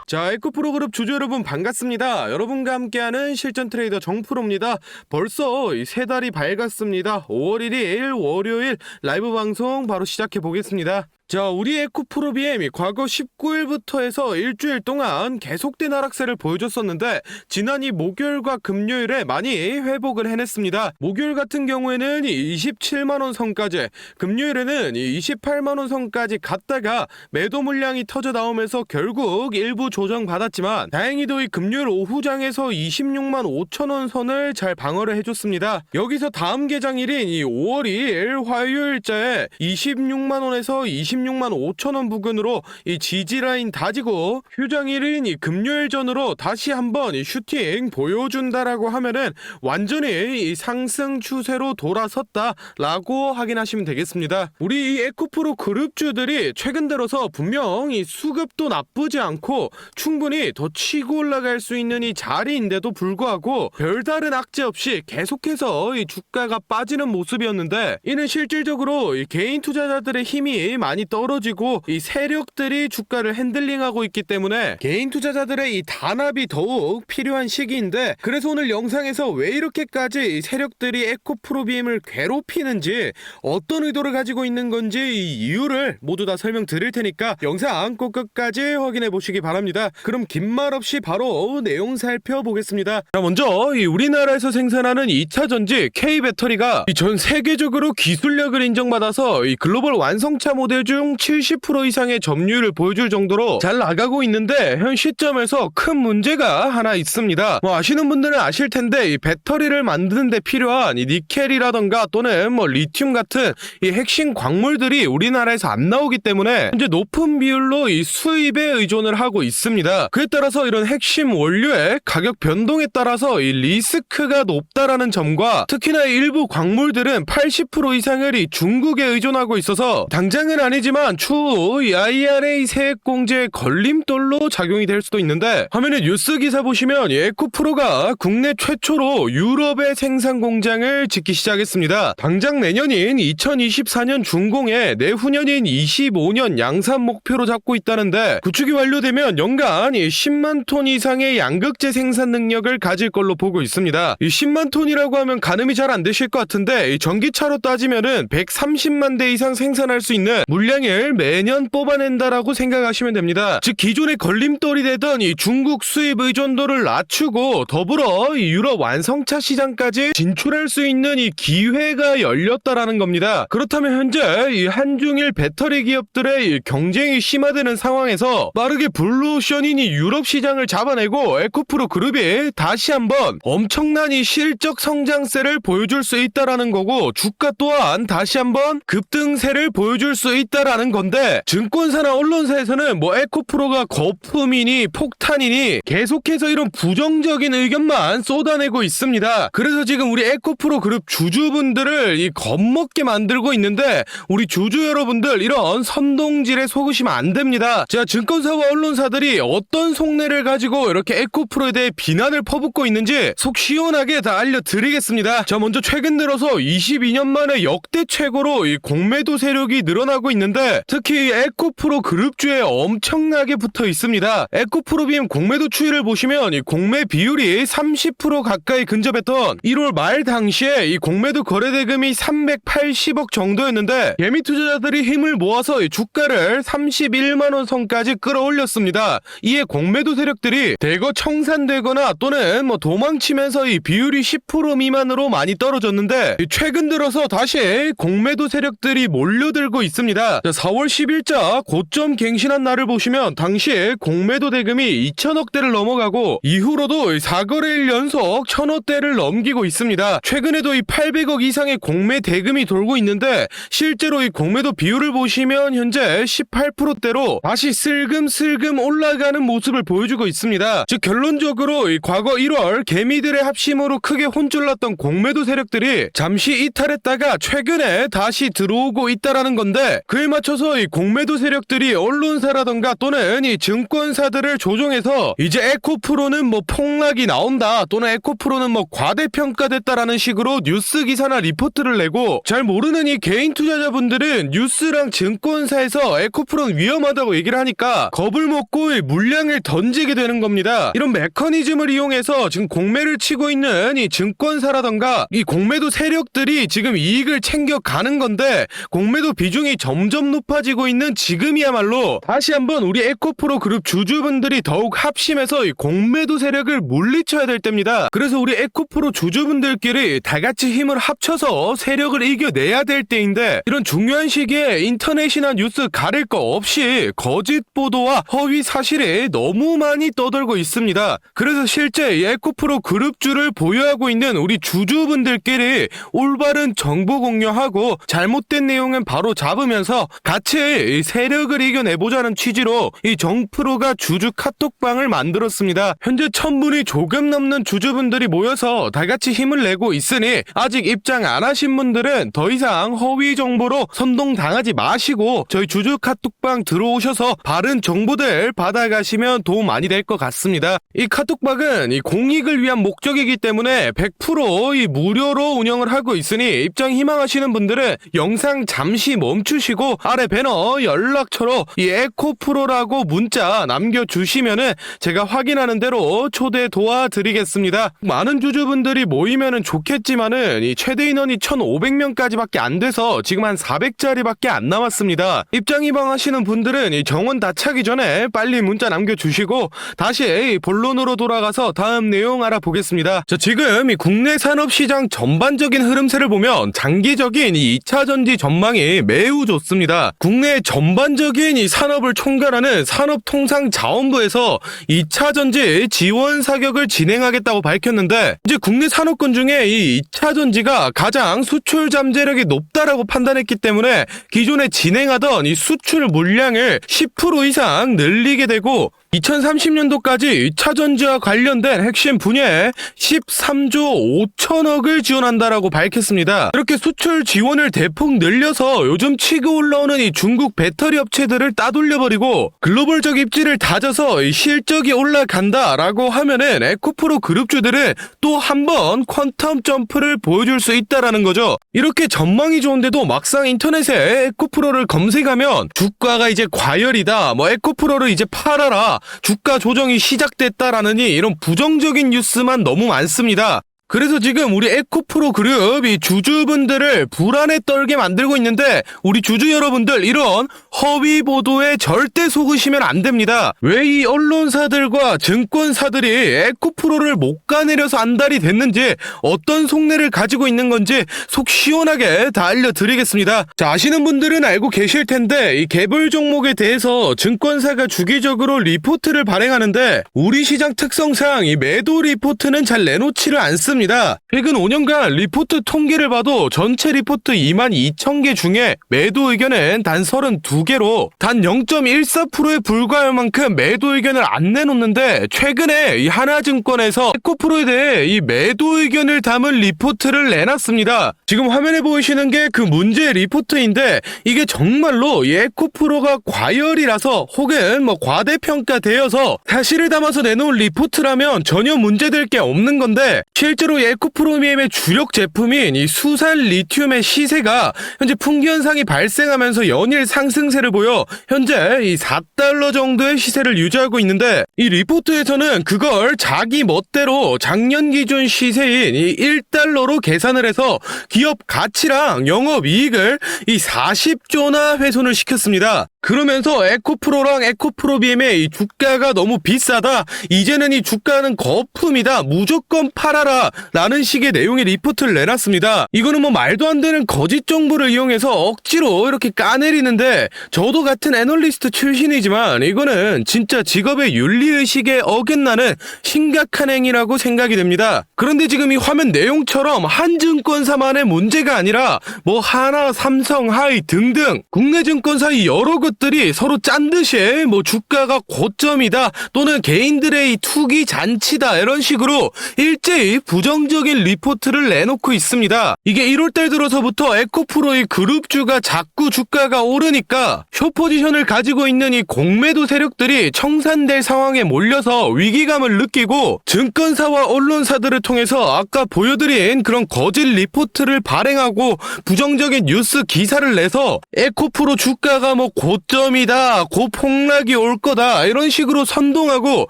자, 에코프로그룹 주주 여러분 반갑습니다. 여러분과 함께하는 실전 트레이더 정프로입니다. 벌써 세 달이 밝았습니다. 5월 1일 월요일 라이브 방송 바로 시작해 보겠습니다. 자, 우리 에코프로비엠이 과거 19일부터 해서 일주일 동안 계속된 하락세를 보여줬었는데 지난 이 목요일과 금요일에 많이 회복을 해냈습니다. 목요일 같은 경우에는 27만원 선까지, 금요일에는 28만원 선까지 갔다가 매도 물량이 터져 나오면서 결국 일부 조정받았지만 다행히도 이 금요일 오후장에서 26만 5천원 선을 잘 방어를 해줬습니다. 여기서 다음 개장일인 이 5월 2일 화요일자에 26만원에서 26만 5천원 부근으로 이 지지라인 다지고 휴장일인 이 금요일 전으로 다시 한번 이 슈팅 보여준다라고 하면은 완전히 이 상승 추세로 돌아섰다라고 확인하시면 되겠습니다. 우리 이 에코프로 그룹주들이 최근 들어서 분명 이 수급도 나쁘지 않고 충분히 더 치고 올라갈 수 있는 이 자리인데도 불구하고 별다른 악재 없이 계속해서 이 주가가 빠지는 모습이었는데 이는 실질적으로 이 개인 투자자들의 힘이 많이 떨어지고 이 세력들이 주가를 핸들링하고 있기 때문에 개인 투자자들의 이 단합이 더욱 필요한 시기인데, 그래서 오늘 영상에서 왜 이렇게까지 이 세력들이 에코프로비엠을 괴롭히는지, 어떤 의도를 가지고 있는 건지 이 이유를 모두 다 설명드릴 테니까 영상 꼭 끝까지 확인해 보시기 바랍니다. 그럼 긴 말 없이 바로 내용 살펴보겠습니다. 자, 먼저 이 우리나라에서 생산하는 2차 전지 K배터리가 전 세계적으로 기술력을 인정받아서 이 글로벌 완성차 모델 중 70% 이상의 점유율을 보여줄 정도로 잘 나가고 있는데 현 시점에서 큰 문제가 하나 있습니다. 아시는 분들은 아실 텐데 이 배터리를 만드는 데 필요한 이 니켈이라던가 또는 리튬 같은 이 핵심 광물들이 우리나라에서 안 나오기 때문에 현재 높은 비율로 이 수입에 의존을 하고 있습니다. 그에 따라서 이런 핵심 원료의 가격 변동에 따라서 이 리스크가 높다라는 점과 특히나 일부 광물들은 80% 이상을 이 중국에 의존하고 있어서 당장은 아니지만 추후 이 IRA 세액 공제의 걸림돌로 작용이 될 수도 있는데, 화면에 뉴스 기사 보시면 에코프로가 국내 최초로 유럽의 생산 공장을 짓기 시작했습니다. 당장 내년인 2024년 준공에 내후년인 25년 양산 목표로 잡고 있다는데, 구축이 완료되면 연간 10만 톤 이상의 양극재 생산 능력을 가질 걸로 보고 있습니다. 이 10만 톤이라고 하면 가늠이 잘 안 되실 것 같은데, 이 전기차로 따지면은 130만 대 이상 생산할 수 있는 물량을 매년 뽑아낸다라고 생각하시면 됩니다. 즉 기존의 걸림돌이 되던 이 중국 수입 의존도를 낮추고 더불어 이 유럽 완성차 시장까지 진출할 수 있는 이 기회가 열렸다라는 겁니다. 그렇다면 현재 이 한중일 배터리 기업들의 이 경쟁이 심화되는 상황에서 빠르게 블루오션인 이 유럽 시장을 잡아내고 에코프로 그룹이 다시 한번 엄청난 이 실적 성장세를 보여줄 수 있다라는 거고, 주가 또한 다시 한번 급등세를 보여줄 수 있다라는 건데, 증권사나 언론사에서는 에코프로가 거품이니 폭탄이니 계속해서 이런 부정적인 의견만 쏟아내고 있습니다. 그래서 지금 우리 에코프로 그룹 주주분들을 이 겁먹게 만들고 있는데, 우리 주주 여러분들 이런 선동질에 속으시면 안 됩니다. 제가 증권사와 언론사들이 어떤 속내를 가지고 이렇게 에코프로에 대해 비난을 퍼붓고 있는지 속 시원하게 다 알려드리겠습니다. 자, 먼저 최근 들어서 22년 만에 역대 최고로 이 공매도 세력이 늘어나고 있는데, 특히 에코프로 그룹주에 엄청나게 붙어 있습니다. 에코프로비엠 공매도 추이를 보시면 이 공매 비율이 30% 가까이 근접했던 1월 말 당시에 이 공매도 거래대금이 380억 정도였는데, 개미 투자자들이 힘을 모아서 이 주가를 31만원 선까지 끌어올렸습니다. 이에 공매도 세력들이 대거 청산되거나 또는 도망치면서 이 비율이 10% 미만으로 많이 떨어졌는데, 최근 들어서 다시 공매도 세력들이 몰려들고 있습니다. 4월 10일자 고점 갱신한 날을 보시면 당시에 공매도 대금이 2천억대를 넘어가고 이후로도 4거래일 연속 1,000억대를 넘기고 있습니다. 최근에도 이 800억 이상의 공매 대금이 돌고 있는데, 실제로 이 공매도 비율을 보시면 현재 18%대로 다시 슬금슬금 올라가는 모습을 보여주고 있습니다. 즉 결론적으로 이 과거 1월 개미들의 합심으로 크게 혼쭐났던 공매도 세력들이 잠시 이탈했다가 최근에 다시 들어오고 있다라는 건데, 그에 맞춰서 이 공매도 세력들이 언론사라던가 또는 이 증권사들을 조종해서 이제 에코프로는 뭐 폭락이 나온다 또는 에코프로는 뭐 과대평가됐다라는 식으로 뉴스 기사나 리포트를 내고, 잘 모르는 이 개인 투자자분들은 뉴스랑 증권사에서 에코프로는 위험하다고 얘기를 하니까 겁을 먹고 이 물량을 던지게 되는 겁니다. 이런 메커니즘을 이용해서 지금 공매를 치고 있는 이 증권사라던가 이 공매도 세력들이 지금 이익을 챙겨가는 건데, 공매도 비중이 점점 높아지고 있는 지금이야말로 다시 한번 우리 에코프로 그룹 주주분들이 더욱 합심해서 이 공매도 세력을 물리쳐야 될 때입니다. 그래서 우리 에코프로 주주분들끼리 다같이 힘을 합쳐서 세력을 이겨내야 될 때인데, 이런 중요한 시기에 인터넷이나 뉴스 가릴 거 없이 거짓 보도와 허위 사실이 너무 많이 떠돌고 있습니다. 그래서 실제 이 에코프로 그룹주를 보유하고 있는 우리 주주분들끼리 올바른 정보 공유하고 잘못된 내용은 바로 잡으면서 같이 이 세력을 이겨내보자는 취지로 이 정프로가 주주 카톡방을 만들었습니다. 현재 1000분이 조금 넘는 주주분들이 모여서 다같이 힘을 내고 있으니 아직 입장 안 하신 분들은 더 이상 허위 정보로 선동당하지 마시고 저희 주주 카톡방 들어오셔서 바른 정보들 받아가시면 도움 많이 될 것 같습니다. 이 카톡방은 이 공익을 위한 목적이기 때문에 100% 이 무료로 운영을 하고 있으니 입장 희망하시는 분들은 영상 잠시 멈추시고 아래 배너 연락처로 이 에코프로라고 문자 남겨주시면은 제가 확인하는 대로 초대 도와드리겠습니다. 많은 주주분들이 모이면은 좋겠지만은 이 최대 인원이 1500명까지밖에 안 돼서 지금 한 400자리밖에 안 남았습니다. 입장 희망하시는 분들은 이 정원 다 차기 전에 빨리 문자 남겨주시고 다시 본론으로 돌아가서 다음 내용 알아보겠습니다. 자, 지금 이 국내 산업시장 전반적인 흐름세를 보면 장기적인 이 2차전지 전망이 매우 좋습니다. 국내 전반적인 이 산업을 총괄하는 산업통상자원부에서 2차전지 지원 사격을 진행하겠다고 밝혔는데, 이제 국내 산업군 중에 이 2차전지가 가장 수출 잠재력이 높다라고 판단했기 때문에 기존에 진행하던 이 수출 물량을 10% 이상 늘리게 되고 2030년도까지 2차전지와 관련된 핵심 분야에 13조 5천억을 지원한다라고 밝혔습니다. 이렇게 수출 지원을 대폭 늘려서 요즘 치고 올라오는 이 중국 배터리 업체들을 따돌려버리고 글로벌적 입지를 다져서 이 실적이 올라간다라고 하면은 에코프로 그룹주들은 또 한 번 퀀텀 점프를 보여줄 수 있다라는 거죠. 이렇게 전망이 좋은데도 막상 인터넷에 에코프로를 검색하면 주가가 이제 과열이다, 뭐 에코프로를 이제 팔아라, 주가 조정이 시작됐다라느니 이런 부정적인 뉴스만 너무 많습니다. 그래서 지금 우리 에코프로 그룹 이 주주분들을 불안에 떨게 만들고 있는데, 우리 주주 여러분들 이런 허위 보도에 절대 속으시면 안 됩니다. 왜 이 언론사들과 증권사들이 에코프로를 못 가내려서 안달이 됐는지, 어떤 속내를 가지고 있는 건지 속 시원하게 다 알려드리겠습니다. 자, 아시는 분들은 알고 계실 텐데 이 개별 종목에 대해서 증권사가 주기적으로 리포트를 발행하는데, 우리 시장 특성상 이 매도 리포트는 잘 내놓지를 않습니다. 최근 5년간 리포트 통계를 봐도 전체 리포트 22,000개 중에 매도 의견은 단 32개로 단 0.14%에 불과할 만큼 매도 의견을 안 내놓는데, 최근에 이 하나증권에서 에코프로에 대해 이 매도 의견을 담은 리포트를 내놨습니다. 지금 화면에 보이시는 게 그 문제 리포트인데, 이게 정말로 이 에코프로가 과열이라서 혹은 뭐 과대평가되어서 사실을 담아서 내놓은 리포트라면 전혀 문제될 게 없는 건데, 실제로 에코프로미엠의 주력 제품인 이 수산 리튬의 시세가 현재 풍기 현상이 발생하면서 연일 상승세를 보여 현재 이 4달러 정도의 시세를 유지하고 있는데, 이 리포트에서는 그걸 자기 멋대로 작년 기준 시세인 이 1달러로 계산을 해서 기업 가치랑 영업이익을 이 40조나 훼손을 시켰습니다. 그러면서 에코프로랑 에코프로비엠의 이 주가가 너무 비싸다, 이제는 이 주가는 거품이다, 무조건 팔아라 라는 식의 내용의 리포트를 내놨습니다. 이거는 뭐 말도 안 되는 거짓 정보를 이용해서 억지로 이렇게 까내리는데, 저도 같은 애널리스트 출신이지만 이거는 진짜 직업의 윤리의식에 어긋나는 심각한 행위라고 생각이 됩니다. 그런데 지금 이 화면 내용처럼 한 증권사만의 문제가 아니라 뭐 하나, 삼성, 하이 등등 국내 증권사 여러 곳 것들이 서로 짠 듯이 뭐 주가가 고점이다 또는 개인들의 이 투기 잔치다 이런 식으로 일제히 부정적인 리포트를 내놓고 있습니다. 이게 1월달 들어서부터 에코프로의 그룹주가 자꾸 주가가 오르니까 숏포지션을 가지고 있는 이 공매도 세력들이 청산될 상황에 몰려서 위기감을 느끼고 증권사와 언론사들을 통해서 아까 보여드린 그런 거짓 리포트를 발행하고 부정적인 뉴스 기사를 내서 에코프로 주가가 뭐 고점이다, 고폭락이 올 거다 이런 식으로 선동하고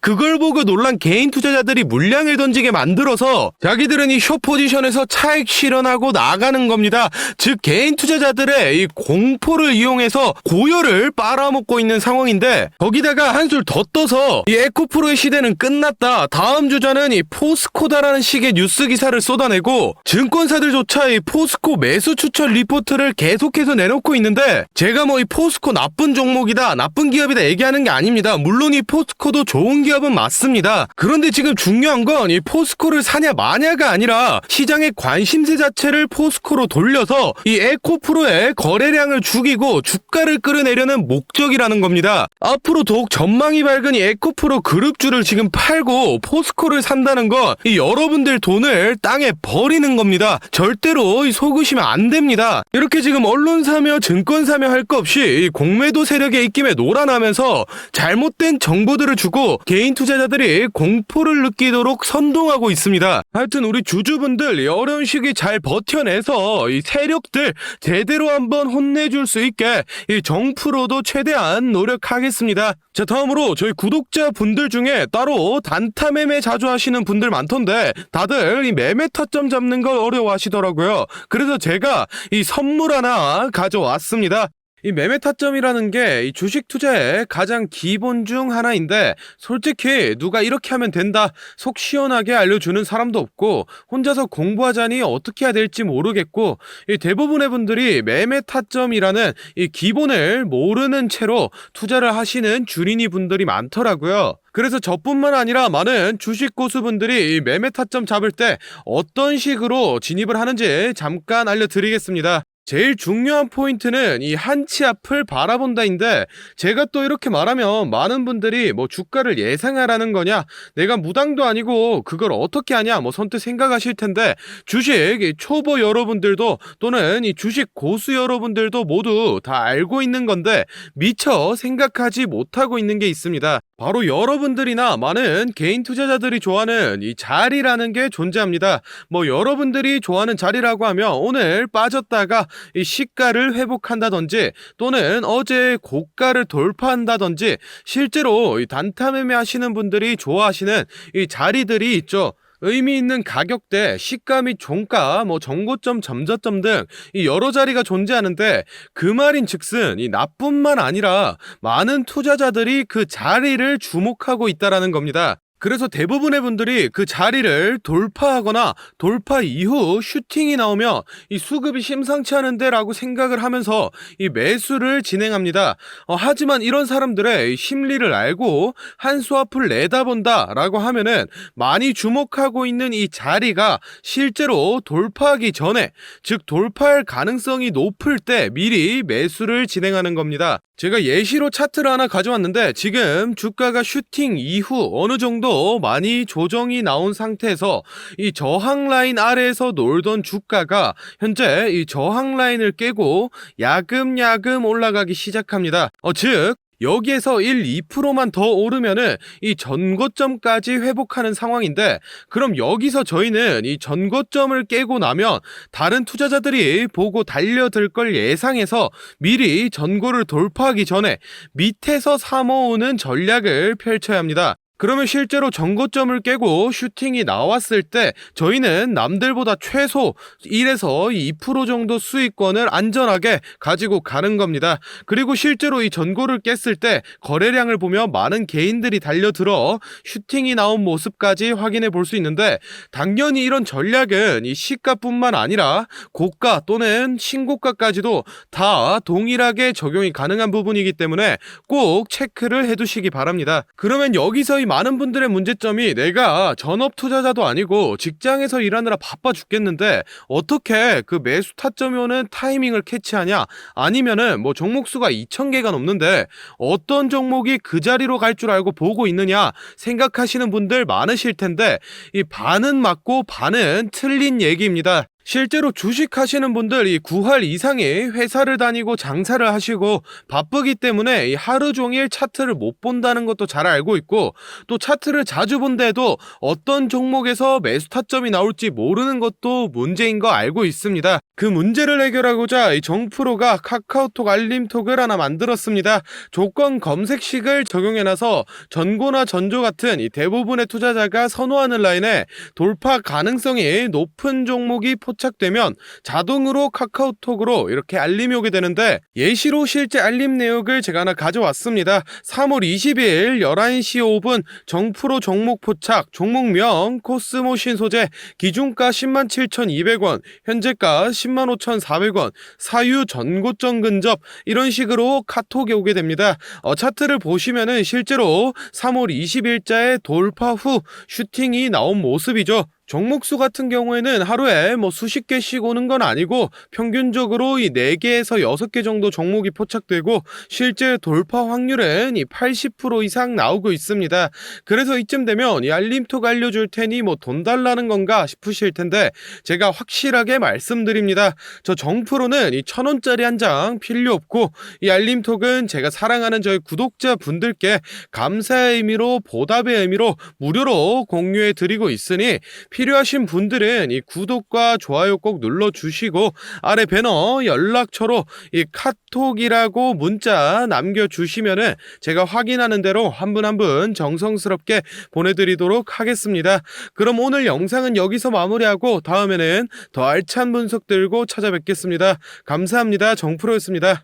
그걸 보고 놀란 개인 투자자들이 물량을 던지게 만들어서 자기들은 이 숏포지션에서 차익 실현하고 나가는 겁니다. 즉 개인 투자자들의 이 공포를 이용해서 고열을 빨아먹고 있는 상황인데 거기다가 한술 더 떠서 이 에코프로의 시대는 끝났다. 다음 주자는 이 포스코다라는 식의 뉴스 기사를 쏟아내고 증권사들조차 이 포스코 매수 추천 리포트를 계속해서 내놓고 있는데 제가 뭐 이 포스코 나쁜 종목이다, 나쁜 기업이다 얘기하는 게 아닙니다. 물론 이 포스코도 좋은 기업은 맞습니다. 그런데 지금 중요한 건 이 포스코를 사냐 마냐가 아니라 시장의 관심세 자체를 포스코로 돌려서 이 에코프로의 거래량을 죽이고 주가를 끌어내려는 목적이라는 겁니다. 앞으로 더욱 전망이 밝은 이 에코프로 그룹주를 지금 팔고 포스코를 산다는 건 이 여러분들 돈을 땅에 버리는 겁니다. 절대로 속으시면 안 됩니다. 이렇게 지금 언론사며 증권사며 할 거 없이 이 공매도 세력의 입김에 놀아나면서 잘못된 정보들을 주고 개인 투자자들이 공포를 느끼도록 선동하고 있습니다. 하여튼 우리 주주분들 이 어려운 시기 잘 버텨내서 이 세력들 제대로 한번 혼내줄 수 있게 이 정프로도 최대한 노력하겠습니다. 자, 다음으로 저희 구독자분들 중에 따로 단타 매매 자주 하시는 분들 많던데 다들 이 매매 타점 잡는 걸 어려워하시더라고요. 그래서 제가 이 선물 하나 가져왔습니다. 이 매매 타점이라는 게 이 주식 투자의 가장 기본 중 하나인데 솔직히 누가 이렇게 하면 된다 속 시원하게 알려주는 사람도 없고 혼자서 공부하자니 어떻게 해야 될지 모르겠고 이 대부분의 분들이 매매 타점이라는 이 기본을 모르는 채로 투자를 하시는 주린이 분들이 많더라고요. 그래서 저뿐만 아니라 많은 주식 고수분들이 이 매매 타점 잡을 때 어떤 식으로 진입을 하는지 잠깐 알려드리겠습니다. 제일 중요한 포인트는 이 한치 앞을 바라본다인데 제가 또 이렇게 말하면 많은 분들이 뭐 주가를 예상하라는 거냐 내가 무당도 아니고 그걸 어떻게 하냐 뭐 선뜻 생각하실 텐데 주식 초보 여러분들도 또는 이 주식 고수 여러분들도 모두 다 알고 있는 건데 미처 생각하지 못하고 있는 게 있습니다. 바로 여러분들이나 많은 개인 투자자들이 좋아하는 이 자리라는 게 존재합니다. 뭐 여러분들이 좋아하는 자리라고 하면 오늘 빠졌다가 이 시가를 회복한다든지 또는 어제 고가를 돌파한다든지 실제로 이 단타 매매 하시는 분들이 좋아하시는 이 자리들이 있죠. 의미 있는 가격대, 시가 및 종가, 뭐 정고점, 점저점 등 이 여러 자리가 존재하는데 그 말인즉슨 이 나뿐만 아니라 많은 투자자들이 그 자리를 주목하고 있다라는 겁니다. 그래서 대부분의 분들이 그 자리를 돌파하거나 돌파 이후 슈팅이 나오면 이 수급이 심상치 않은데 라고 생각을 하면서 이 매수를 진행합니다. 하지만 이런 사람들의 심리를 알고 한 수 앞을 내다본다 라고 하면은 많이 주목하고 있는 이 자리가 실제로 돌파하기 전에 즉 돌파할 가능성이 높을 때 미리 매수를 진행하는 겁니다. 제가 예시로 차트를 하나 가져왔는데 지금 주가가 슈팅 이후 어느 정도 많이 조정이 나온 상태에서 이 저항 라인 아래에서 놀던 주가가 현재 이 저항 라인을 깨고 야금야금 올라가기 시작합니다. 즉 여기에서 1, 2%만 더 오르면은 이 전고점까지 회복하는 상황인데 그럼 여기서 저희는 이 전고점을 깨고 나면 다른 투자자들이 보고 달려들 걸 예상해서 미리 전고를 돌파하기 전에 밑에서 사모으는 전략을 펼쳐야 합니다. 그러면 실제로 전고점을 깨고 슈팅이 나왔을 때 저희는 남들보다 최소 1에서 2% 정도 수익권을 안전하게 가지고 가는 겁니다. 그리고 실제로 이 전고를 깼을 때 거래량을 보면 많은 개인들이 달려들어 슈팅이 나온 모습까지 확인해 볼 수 있는데 당연히 이런 전략은 이 시가뿐만 아니라 고가 또는 신고가까지도 다 동일하게 적용이 가능한 부분이기 때문에 꼭 체크를 해두시기 바랍니다. 그러면 여기서 이 많은 분들의 문제점이 내가 전업 투자자도 아니고 직장에서 일하느라 바빠 죽겠는데 어떻게 그 매수 타점이 오는 타이밍을 캐치하냐, 아니면은 뭐 종목 수가 2,000개가 넘는데 어떤 종목이 그 자리로 갈 줄 알고 보고 있느냐 생각하시는 분들 많으실 텐데, 이 반은 맞고 반은 틀린 얘기입니다. 실제로 주식하시는 분들 이 9할 이상이 회사를 다니고 장사를 하시고 바쁘기 때문에 이 하루 종일 차트를 못 본다는 것도 잘 알고 있고, 또 차트를 자주 본데도 어떤 종목에서 매수 타점이 나올지 모르는 것도 문제인 거 알고 있습니다. 그 문제를 해결하고자 이 정프로가 카카오톡 알림톡을 하나 만들었습니다. 조건 검색식을 적용해놔서 전고나 전조 같은 이 대부분의 투자자가 선호하는 라인에 돌파 가능성이 높은 종목이 포착되면 자동으로 카카오톡으로 이렇게 알림이 오게 되는데, 예시로 실제 알림 내역을 제가 하나 가져왔습니다. 3월 20일 11시 5분 정프로 종목 포착, 종목명 코스모 신소재, 기준가 107,200원, 현재가 105,400원, 사유 전고점 근접, 이런 식으로 카톡이 오게 됩니다. 차트를 보시면은 실제로 3월 20일자에 돌파 후 슈팅이 나온 모습이죠. 종목수 같은 경우에는 하루에 뭐 수십 개씩 오는 건 아니고 평균적으로 이 4개에서 6개 정도 종목이 포착되고 실제 돌파 확률은 이 80% 이상 나오고 있습니다. 그래서 이쯤 되면 이 알림톡 알려줄 테니 뭐 돈 달라는 건가 싶으실 텐데, 제가 확실하게 말씀드립니다. 저 정프로는 이 1,000원짜리 한 장 필요 없고, 이 알림톡은 제가 사랑하는 저희 구독자 분들께 감사의 의미로, 보답의 의미로 무료로 공유해 드리고 있으니 필요하신 분들은 이 구독과 좋아요 꼭 눌러주시고 아래 배너 연락처로 이 카톡이라고 문자 남겨주시면은 제가 확인하는 대로 한 분 한 분 정성스럽게 보내드리도록 하겠습니다. 그럼 오늘 영상은 여기서 마무리하고 다음에는 더 알찬 분석 들고 찾아뵙겠습니다. 감사합니다. 정프로였습니다.